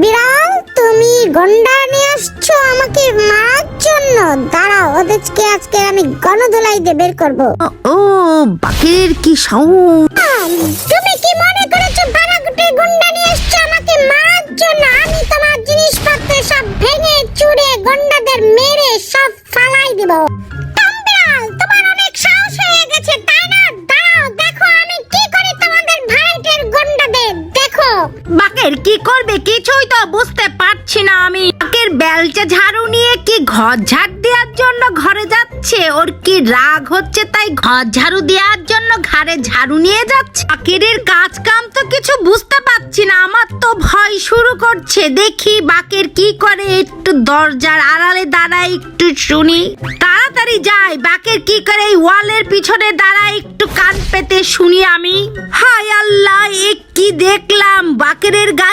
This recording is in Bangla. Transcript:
বিড়াল, তুমি গন্ডা নিয়ে আসছো আমাকে মারার জন্য? দাঁড়াও, ওদেরকে আজকে আমি গণধোলাই দিয়ে বের করবো। ও বাকের কি সাউন্ড! তুমি কি মনে করেছো বারাগুটে গন্ডা নিয়ে আসছো আমাকে মারার জন্য? আমি তোমার জিনিসপত্র সব ভেঙে চুরে গন্ডাদের মেরে সব ফালাই দিব। বিড়াল, তোমার অনেক সাহস হয়ে গেছে তাই না? দাঁড়াও, দেখো আমি কি করি তোমাদের ভাইটের গন্ডাদের। দেখো বাকের কি করবে কিছুই তো বুঝতে পারছি না আমি। বাকের বেলচা ঝাড়ু নিয়ে কি ঘর ঝাড় দেওয়ার জন্য ঘরে যাচ্ছে? ওর কি রাগ হচ্ছে তাই ঘর ঝাড়ু দেওয়ার জন্য ঘাড়ে ঝাড়ু নিয়ে যাচ্ছে? বাকের কাজ কাম তো কিছু বুঝতে পারছি না, আমার তো ভয় শুরু করছে। দেখি বাকের কি করে, একটু দরজার আড়ালে দাঁড়াই একটু শুনি। তাড়াতাড়ি যাই, বাকের কি করে এই ওয়ালের পিছনে দাঁড়াই একটু কান পেতে শুনি আমি। হায় আল্লাহ, এ কি দেখলাম! বাকের গা